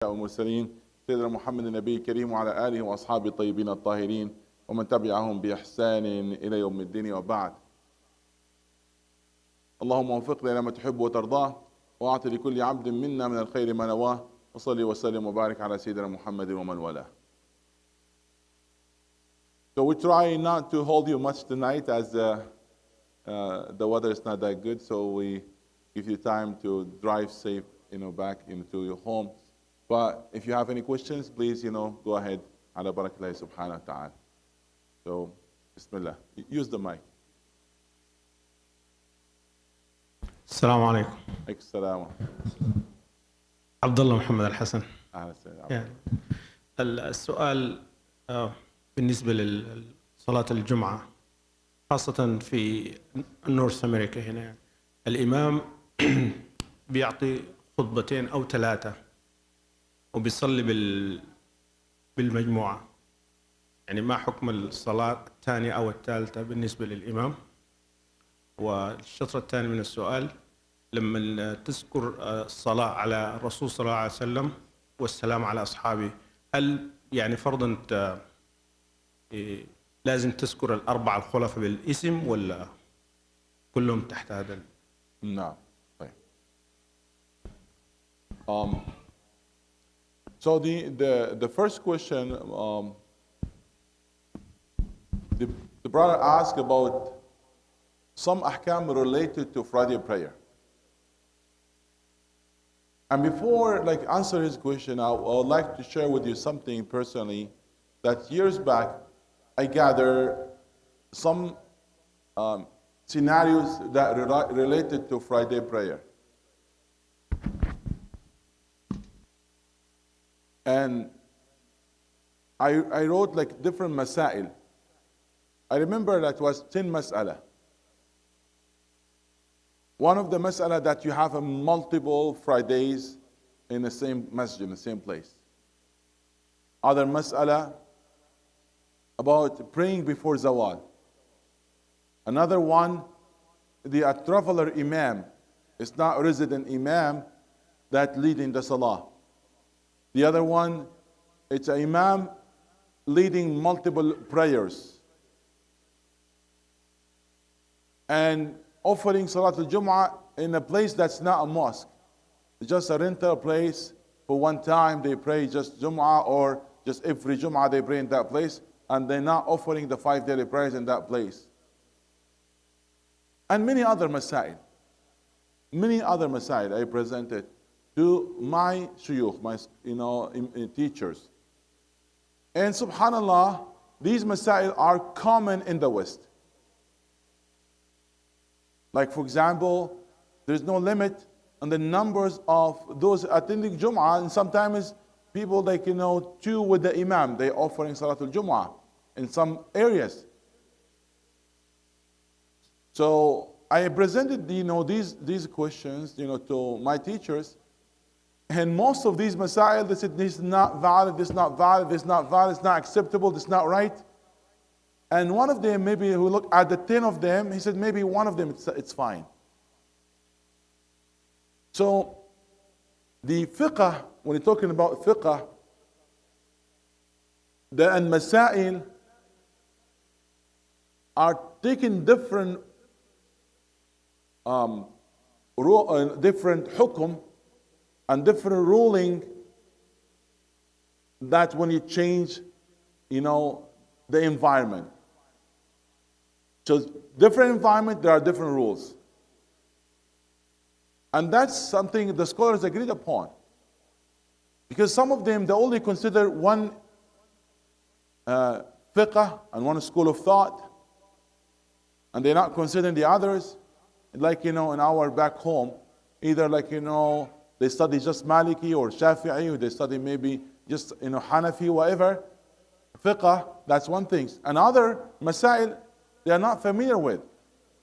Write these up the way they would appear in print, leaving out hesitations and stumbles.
والمرسلين سيدنا محمد النبي الكريم وعلى آله وأصحابه الطيبين الطاهرين ومن تبعهم بإحسان إلى يوم الدين وبعد. اللهم وفقنا لما تحب وترضاه وأعط لكل عبد منا من الخير ما نواه وصلي وسلم وبارك على سيدنا محمد ومن والاه. So we try not to hold you much tonight as the weather is not that good, so we give you time to drive safe, back into your home. But if you have any questions, please, go ahead. Ala barakallahi subhanahu wa ta'ala. So, bismillah. Use the mic. السلام عليكم. عليكم السلام. عبد الله محمد الحسن. أهلا وسهلا. السؤال بالنسبة لصلاة الجمعة خاصة في نورث أمريكا هنا، الإمام بيعطي خطبتين أو ثلاثة وبيصلي بالمجموعة، يعني ما حكم الصلاة الثانية أو الثالثة بالنسبة للإمام؟ والشطر الثاني من السؤال، لما تذكر الصلاة على الرسول صلى الله عليه وسلم والسلام على أصحابه، هل يعني فرضا لازم تذكر الأربعة الخلفاء بالاسم ولا كلهم تحت هذا؟ نعم. طيب. So the first question, the brother asked about some ahkam related to Friday prayer. And before answer his question, I would like to share with you something personally that years back I gathered some scenarios that related to Friday prayer. And I wrote different masail. I remember that was 10 mas'ala. One of the mas'ala that you have multiple Fridays in the same masjid, in the same place. Other mas'ala about praying before zawal. Another one, a traveler imam. It's not a resident imam that leading the salah. The other one, it's an imam leading multiple prayers and offering Salat al-Jum'ah in a place that's not a mosque. It's just a rental place. For one time they pray just Jum'ah, or just every Jum'ah they pray in that place, and they're not offering the 5 daily prayers in that place. And many other masail I presented to my shuyukh, my teachers. And subhanallah, these masail are common in the West. Like for example, there's no limit on the numbers of those attending Jum'ah, and sometimes people 2 with the imam, they offering Salatul Jum'ah in some areas. So I presented these questions to my teachers. And most of these masail, they said, this is not valid, this is not valid, this is not valid, it's not acceptable, this is not right. And one of them, maybe who looked at the 10 of them, he said maybe one of them, it's fine. So the fiqh, when you're talking about fiqh, the masail are taking different different hukum and different ruling, that when you change, the environment. So different environment, there are different rules. And that's something the scholars agreed upon. Because some of them, they only consider one fiqh and one school of thought, and they're not considering the others. Like, in our back home, either they study just Maliki or Shafi'i, or they study maybe just Hanafi, whatever. Fiqh, that's one thing. And other masail, they are not familiar with.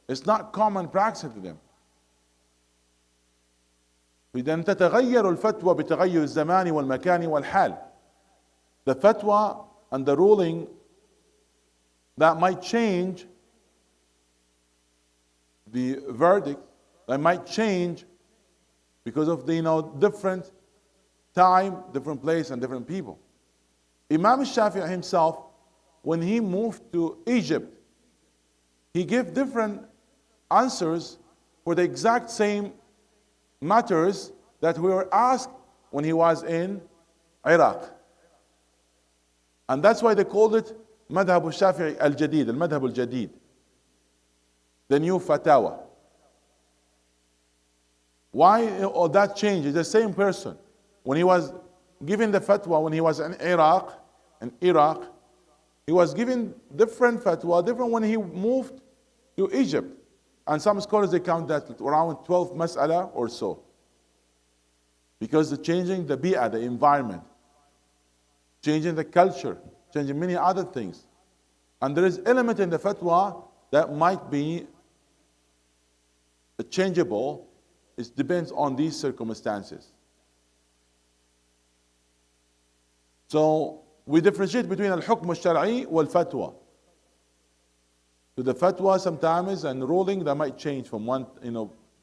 It's not common practice to them. إذن تتغير الفتوى بتغير الزمان والمكان والحال. The fatwa and the ruling that might change, the verdict that might change because of the different time, different place, and different people. Imam Shafi'i himself, when he moved to Egypt, he gave different answers for the exact same matters that we were asked when he was in Iraq. And that's why they called it Madhab al-Shafi'i al-Jadid, al-Madhab al-Jadid, the new fatwa. Why all that change? It's the same person. When he was giving the fatwa, when he was in Iraq, he was giving different fatwa, different when he moved to Egypt. And some scholars, they count that around 12 mas'ala or so. Because they're changing the bi'ah, the environment, changing the culture, changing many other things. And there is element in the fatwa that might be changeable. It depends on these circumstances. So we differentiate between al-hukm al-shar'i wal-fatwa. So the fatwa sometimes and ruling that might change from one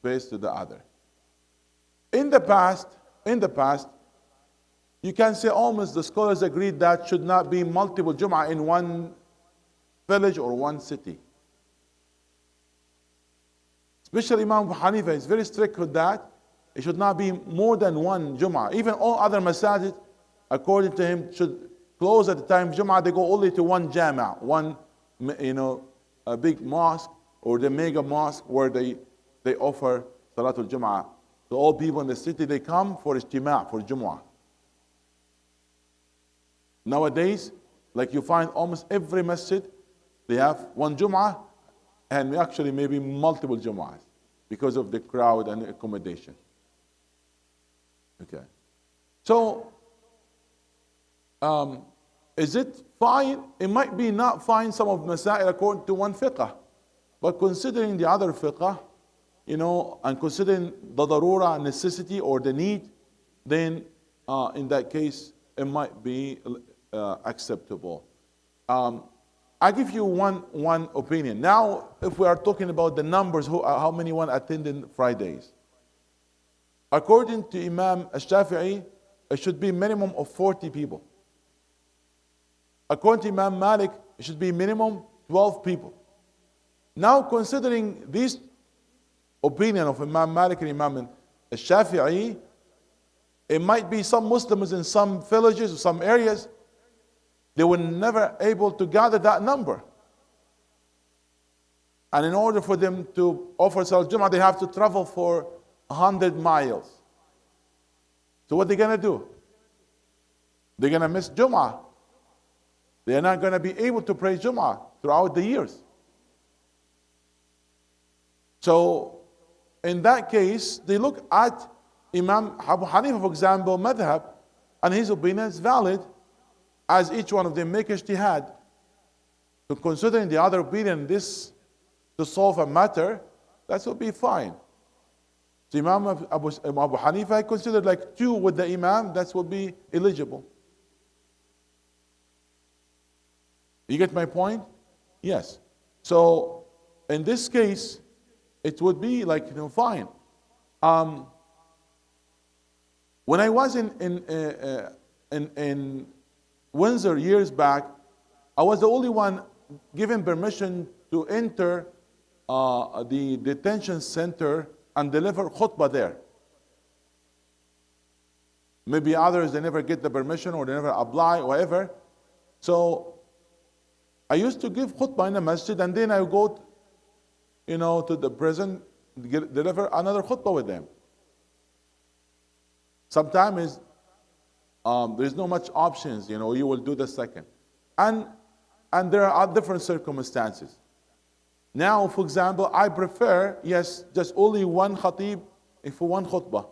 place to the other. In the past, you can say almost the scholars agreed that should not be multiple Jum'ah in one village or one city. Especially Imam Abu Hanifa is very strict with that. It should not be more than one Jum'ah. Even all other masajid, according to him, should close at the time of Jum'ah. They go only to one Jama', one a big mosque or the mega mosque where they offer Salatul Jum'ah. So all people in the city, they come for Ijtima', for Jumu'ah. Nowadays, like you find almost every masjid, they have one Jum'ah and actually maybe multiple Jum'ahs because of the crowd and the accommodation. Okay. So, is it fine? It might be not fine, some of Masail according to one fiqh. But considering the other fiqh, and considering the darura, necessity or the need, then in that case, it might be acceptable. I give you one opinion. Now, if we are talking about the numbers, how many one attended Fridays? According to Imam Al-Shafi'i, it should be minimum of 40 people. According to Imam Malik, it should be minimum 12 people. Now, considering this opinion of Imam Malik and Imam Al-Shafi'i, it might be some Muslims in some villages or some areas, they were never able to gather that number. And in order for them to offer Salat Jum'ah, they have to travel for 100 miles. So what are they going to do? They're going to miss Jum'ah. They're not going to be able to pray Jum'ah throughout the years. So, in that case, they look at Imam Abu Hanifa, for example, madhab, and his opinion is valid, as each one of them make ijtihad. So considering the other opinion, this to solve a matter, that would be fine. So Imam Abu Hanifa considered like 2 with the Imam, that would be eligible. You get my point? Yes. So in this case, it would be like fine. When I was in Windsor years back, I was the only one given permission to enter the detention center and deliver khutbah there. Maybe others, they never get the permission or they never apply, whatever. So I used to give khutbah in the masjid, and then I would go to the prison, deliver another khutbah with them. Sometimes there's no much options, you will do the second. And there are different circumstances. Now, for example, I prefer, yes, just only one khatib for one khutbah.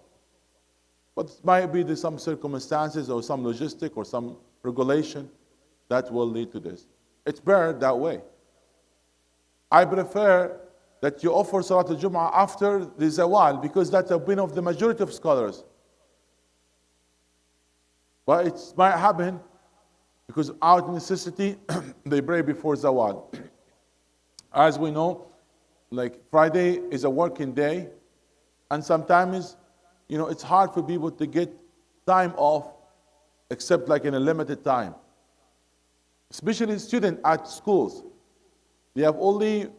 But it might be some circumstances or some logistic or some regulation that will lead to this. It's better that way. I prefer that you offer Salat al-Jum'ah after the Zawal, because that's the opinion of the majority of scholars. But it might happen because out of necessity, they pray before Zawal. As we know, like Friday is a working day, and sometimes, it's hard for people to get time off except like in a limited time. Especially students at schools. They have only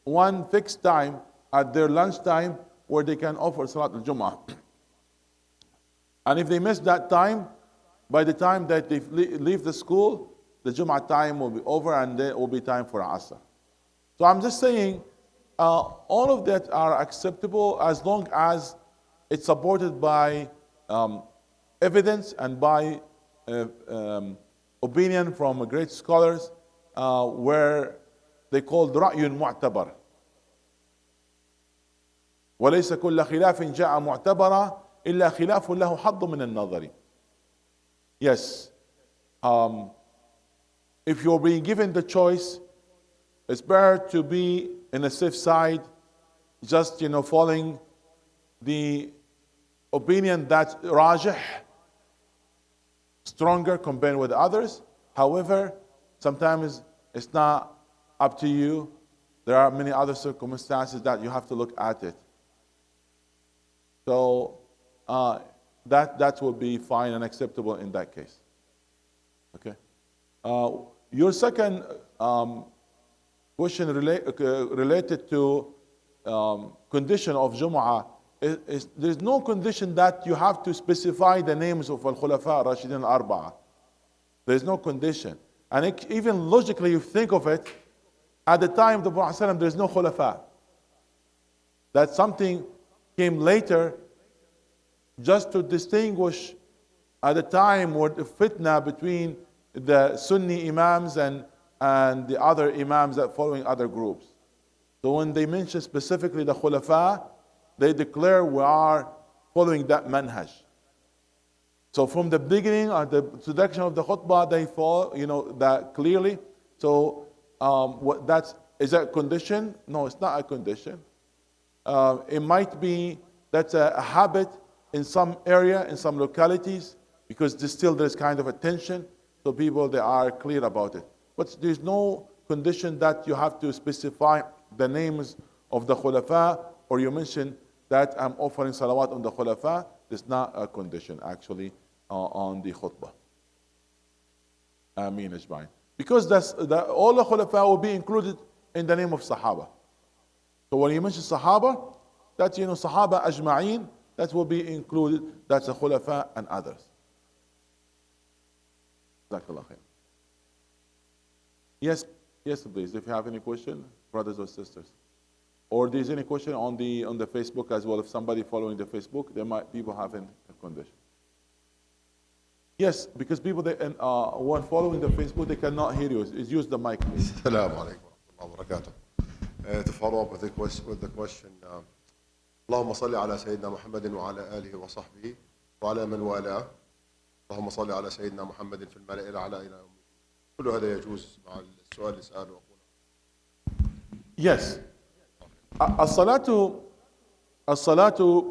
one fixed time at their lunch time where they can offer Salat al-Jum'ah. And if they miss that time, by the time that they leave the school, the Jum'ah time will be over and there will be time for Asr. So I'm just saying, all of that are acceptable as long as it's supported by evidence and by opinion from great scholars where they called رأي معتبر. وليس كل خلاف جاء معتبرا إلا خلاف له حظ من النظر. Yes, if you're being given the choice, it's better to be in a safe side, just following the opinion that rajih, stronger compared with others. However, sometimes it's not up to you. There are many other circumstances that you have to look at it. So that will be fine and acceptable in that case. Okay. Your second question related to condition of Jumu'ah is there's no condition that you have to specify the names of Al-Khulafa Rashidin Al-Arba'a. There's no condition. And even logically, you think of it, at the time of the Prophet there's no Khulafa. That something came later just to distinguish at the time where the fitna between the Sunni Imams and the other Imams that following other groups. So when they mention specifically the Khulafa, they declare we are following that manhaj. So from the beginning, at the introduction of the khutbah, they follow, that clearly. So is that a condition? No, it's not a condition. It might be that's a habit in some area, in some localities, because there's kind of a tension. So people, they are clear about it. But there's no condition that you have to specify the names of the khulafa, or you mention that I'm offering salawat on the khulafa. There's not a condition actually on the khutbah. Ameen ajma'in. Because all the khulafa will be included in the name of Sahaba. So when you mention Sahaba, that's Sahaba ajma'in, that will be included. That's the khulafa and others. Jazakallah khair. Yes, please. If you have any question, brothers or sisters, or there's any question on the Facebook as well. If somebody following the Facebook, people having a condition. Yes, because people when following the Facebook, they cannot hear you. Use the mic, please. Assalamu alaikum wa rahmatullahi wa barakatuh. To follow up with the question, اللهم صل على سيدنا محمد وعلى آله وصحبه وعلى من والاه. اللهم صل على سيدنا محمد في الملأ الأعلى إلى يوم الدين. كل هذا يجوز مع السؤال اللي سأله أخونا. Yes. الصلاة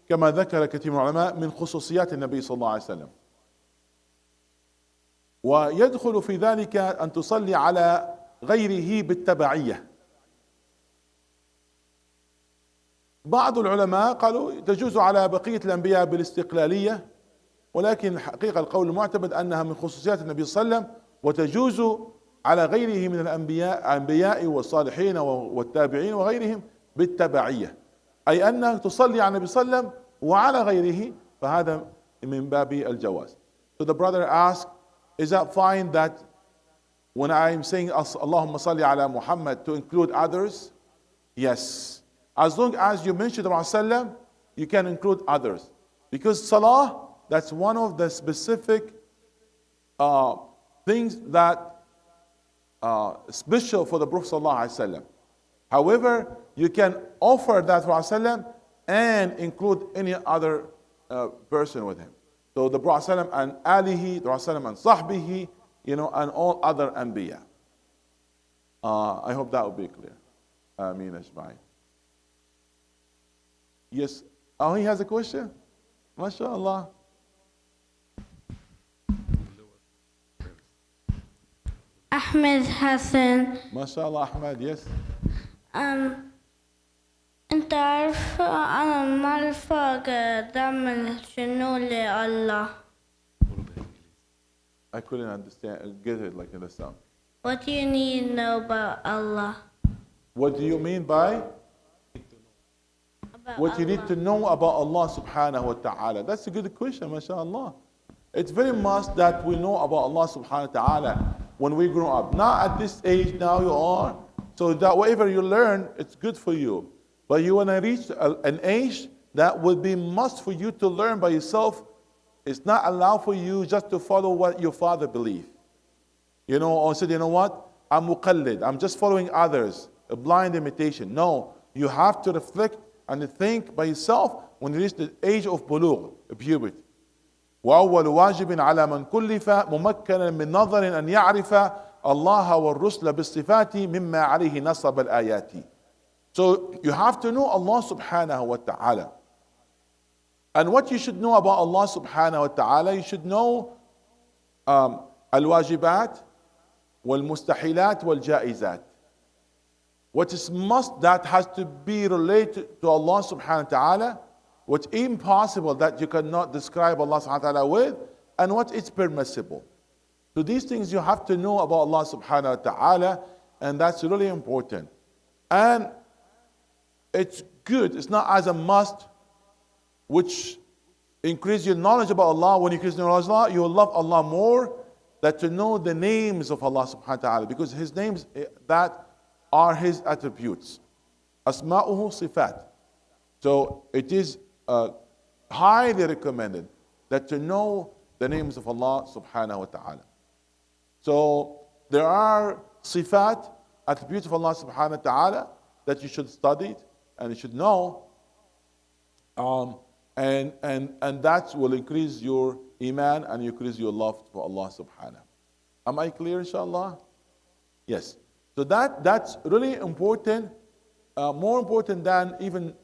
كما ذكر كثير من العلماء من خصوصيات النبي صلى الله عليه وسلم. ويدخل في ذلك أن تصلي على غيره بالتبعية. بعض العلماء قالوا تجوز على بقية الأنبياء بالاستقلالية، ولكن الحقيقة القول المعتمد أنها من خصوصيات النبي صلى الله عليه وسلم، وتجوز على غيره من الأنبياء والصالحين والتابعين وغيرهم بالتبعية، أي أنك تصلي على النبي صلى الله عليه وسلم وعلى غيره، فهذا من باب الجواز. So the brother asked, is that fine that when I'm saying Allahumma salli ala Muhammad to include others? Yes. As long as you mention the Prophet, you can include others. Because salah, that's one of the specific things that special for the Prophet ﷺ. However, you can offer that to Prophet and include any other person with him. So the Prophet and alihi, the Prophet and sahbihi, and all other anbiya. I hope that will be clear. Ameen ajma'in. Yes. Oh, he has a question? MashaAllah. Ahmed Hassan. MashaAllah, Ahmed, yes. أنت عارف أنا ما الفرق دم شنو لله. I couldn't understand, get it like in the sound. What do you need to know about Allah? What do you mean by About what you Allah. need to know about Allah subhanahu wa ta'ala? That's a good question, mashallah. It's very much that we know about Allah subhanahu wa ta'ala when we grow up. Not at this age now you are, so that whatever you learn, it's good for you. But you want to reach an age that will be must for you to learn by yourself. It's not allowed for you just to follow what your father believes. You know, or said, you know what? I'm muqallid. I'm just following others, a blind imitation. No, you have to reflect and think by yourself when you reach the age of bulugh, puberty. وأول واجب على من كلف ممكنا من نظر أن يعرف الله والرسل بالصفات مما عليه نصب الآيات. So you have to know Allah subhanahu wa ta'ala. And what you should know about Allah subhanahu wa ta'ala, you should know الواجبات والمستحيلات والجائزات. What is must that has to be related to Allah subhanahu wa ta'ala, what's impossible that you cannot describe Allah subhanahu wa ta'ala with, and what is permissible. So these things you have to know about Allah subhanahu wa ta'ala, and that's really important. And it's good, it's not as a must, which increase your knowledge about Allah. When you increase your knowledge of Allah, you will love Allah more than to know the names of Allah subhanahu wa ta'ala, because His names that are His attributes. Asma'uhu sifat. So it is highly recommended that to know the names of Allah subhanahu wa ta'ala. So there are sifat, attributes of Allah subhanahu wa ta'ala that you should study and you should know. And that will increase your iman and increase your love for Allah subhanahu. Am I clear, inshallah? Yes. So that's really important, more important than even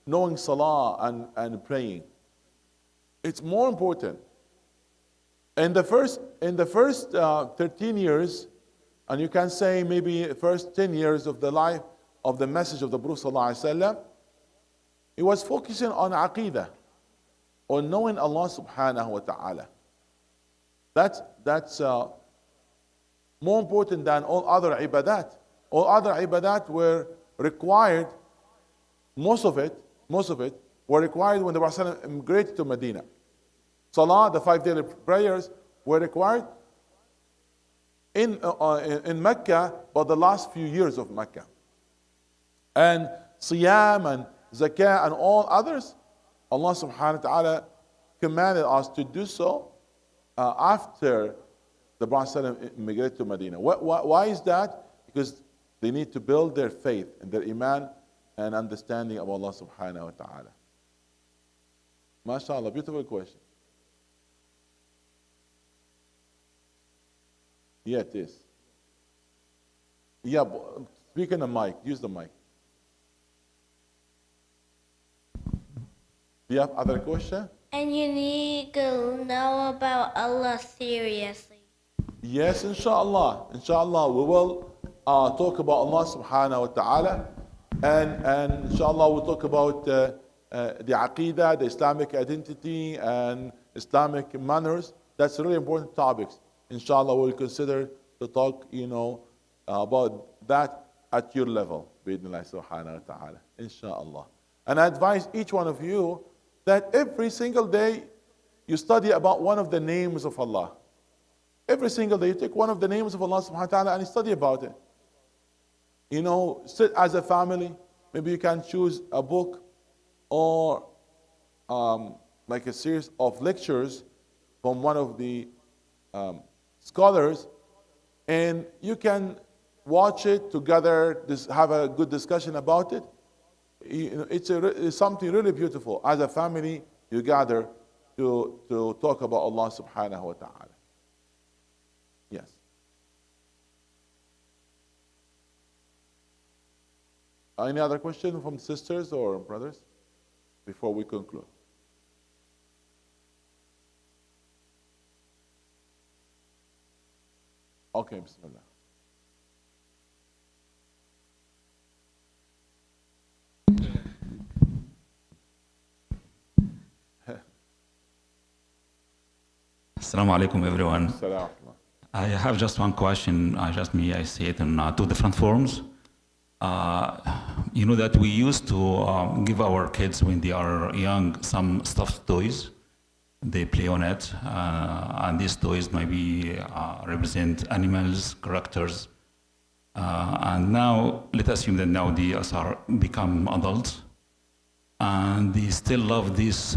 knowing salah and praying. It's more important. In the first 13 years, and you can say maybe first 10 years of the life of the message of the Prophet sallallahu alaihi wasallam, he was focusing on aqidah, on knowing Allah subhanahu wa ta'ala. That's more important than all other ibadat. All other ibadat were required, most of it were required when the Prophet immigrated to Medina. Salah, the 5 daily prayers, were required in Mecca, but the last few years of Mecca. And Siyam and Zakah and all others, Allah subhanahu wa ta'ala commanded us to do so after the Prophet immigrated to Medina. Why is that? Because they need to build their faith and their iman and understanding of Allah subhanahu wa ta'ala. MashaAllah, beautiful question. Yeah, it is. Yeah, speak in the mic, use the mic. Do you have other question? And you need to know about Allah seriously. Yes, inshallah. Inshallah, we will talk about Allah subhanahu wa ta'ala. And inshallah, we'll talk about the aqidah, the Islamic identity, and Islamic manners. That's really important topics. Inshallah, we'll consider to talk, about that at your level. Bi'idhnillah subhanahu wa ta'ala. Inshallah. And I advise each one of you that every single day you study about one of the names of Allah. Every single day you take one of the names of Allah subhanahu wa ta'ala and you study about it. Sit as a family. Maybe you can choose a book or like a series of lectures from one of the scholars, and you can watch it together, have a good discussion about it. It's something really beautiful. As a family, you gather to talk about Allah subhanahu wa ta'ala. Yes. Any other question from sisters or brothers before we conclude? Okay, bismillah. Assalamu alaikum, everyone. Salam. I have just one question. I see it in two different forms. You know that we used to give our kids when they are young some stuffed toys. They play on it, and these toys maybe represent animals, characters. And now, let's assume that now they are become adults, and they still love these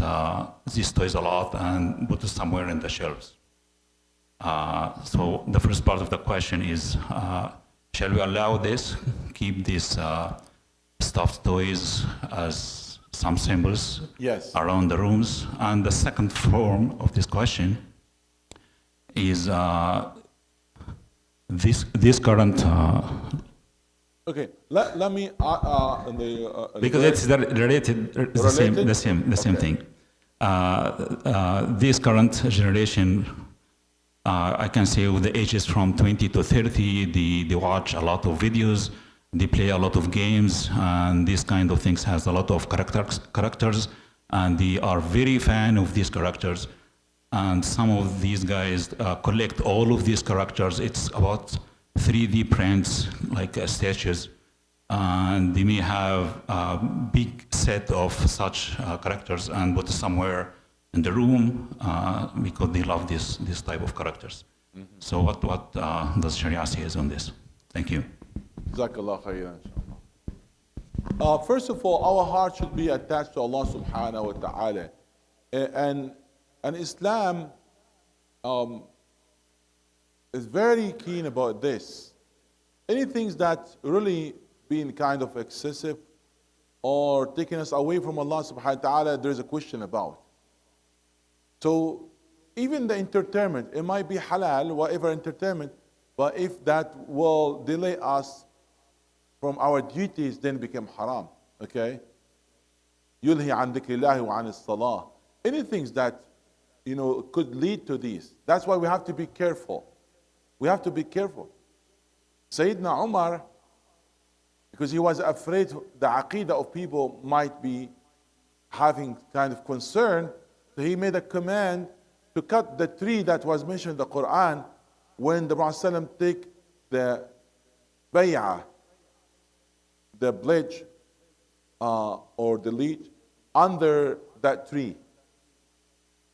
toys a lot and put it somewhere in the shelves. So the first part of the question is, shall we allow this, keep these stuffed toys as some symbols Yes. around the rooms? And the second form of this question is this current Okay, let me because it's related, it's the same thing. This current generation, I can say with the ages from 20 to 30, they watch a lot of videos, they play a lot of games, and these kind of things has a lot of characters, and they are very fan of these characters. And some of these guys collect all of these characters. It's about 3D prints, like statues, and they may have a big set of such characters and put it somewhere in the room because they love this type of characters. Mm-hmm. So what does Sharia say on this? Thank you. Jazakallah khairan, inshallah. First of all, our heart should be attached to Allah subhanahu wa ta'ala. And Islam is very keen about this. Anything that really being kind of excessive or taking us away from Allah subhanahu wa ta'ala, there's a question about. So even the entertainment, it might be halal, whatever entertainment, but if that will delay us from our duties, then become haram. Okay? Yulhi an dhikrillahi wa an as-salah. Anything that could lead to this. That's why we have to be careful. We have to be careful. Sayyidina Umar, because he was afraid the aqidah of people might be having kind of concern, so he made a command to cut the tree that was mentioned in the Quran when the Prophet take the bay'ah, the pledge or the lead under that tree.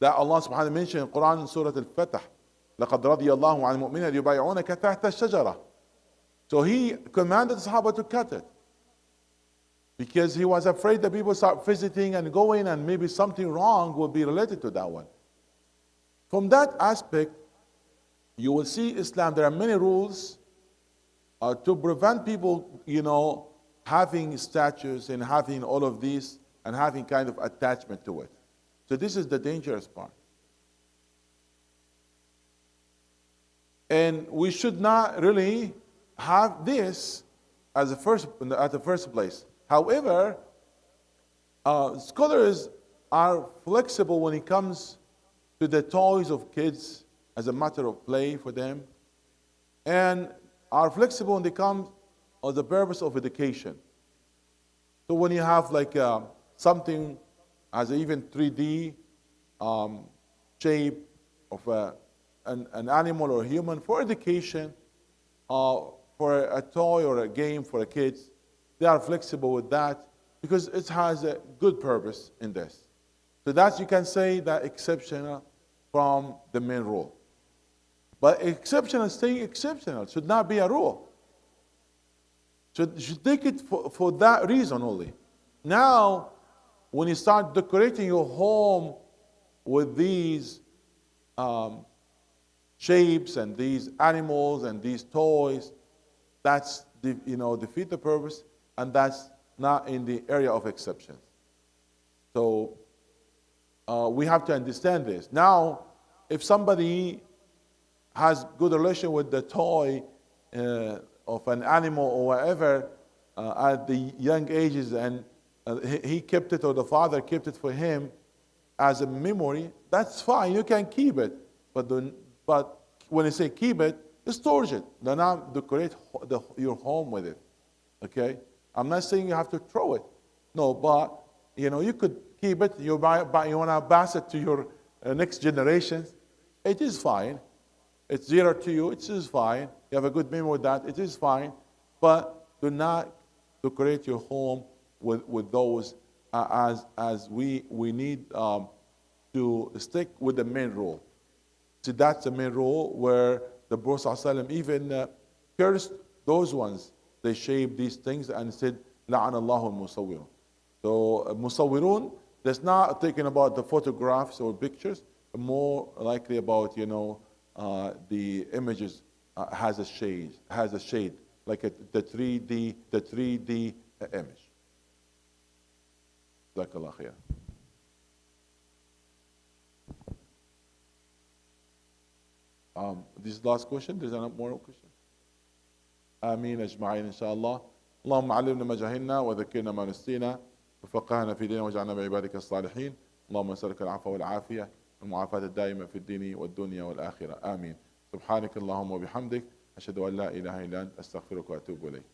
That Allah subhanahu wa ta'ala mentioned in Quran in Surah Al-Fatah. لَقَدْ رَضِيَ اللَّهُ عَنِ الْمُؤْمِنِينَ يُبَايِعُونَكَ تَحْتَ الشَّجَرَةِ. So he commanded the Sahaba to cut it. Because he was afraid that people start visiting and going and maybe something wrong will be related to that one. From that aspect, you will see Islam, there are many rules to prevent people, having statues and having all of these and having kind of attachment to it. So this is the dangerous part. And we should not really have this at the first place. However, scholars are flexible when it comes to the toys of kids as a matter of play for them, and are flexible when they come on the purpose of education. So when you have like something as even 3D shape of an animal or a human for education, for a toy or a game for the kids, they are flexible with that because it has a good purpose in this. So that you can say that exceptional from the main rule. But exceptional, staying exceptional should not be a rule. Should take it for that reason only. Now, when you start decorating your home with these shapes and these animals and these toys, that's defeat the purpose, and that's not in the area of exceptions. So we have to understand this. Now, if somebody has good relation with the toy of an animal or whatever at the young ages, and he kept it or the father kept it for him as a memory, that's fine. You can keep it, but when you say keep it, store it. Do not decorate your home with it. Okay, I'm not saying you have to throw it. No, but you could keep it. You want to pass it to your next generations, it is fine. It's dearer to you, it is fine. You have a good memory with that, it is fine. But do not decorate your home with those as we need to stick with the main rule. So that's the main rule where the Prophet ﷺ even cursed those ones. They shaped these things and said, لَعَنَ اللَّهُ الْمُصَوِّرُونَ. So Musawwirun, that's not talking about the photographs or pictures, but more likely about, the images has a shade, like the 3D image. Jazakallah khair. This is the last question. There's another more question. آمين أجمعين إن شاء الله. اللهم علمنا ما جهلنا وذكرنا ما نسينا وفقهنا في ديننا واجعلنا من عبادك الصالحين. اللهم نسألك العفو والعافية والمعافاة الدائمة في الدين والدنيا والآخرة. آمين. سبحانك اللهم وبحمدك أشهد أن لا إله إلا أنت أستغفرك وأتوب إليك.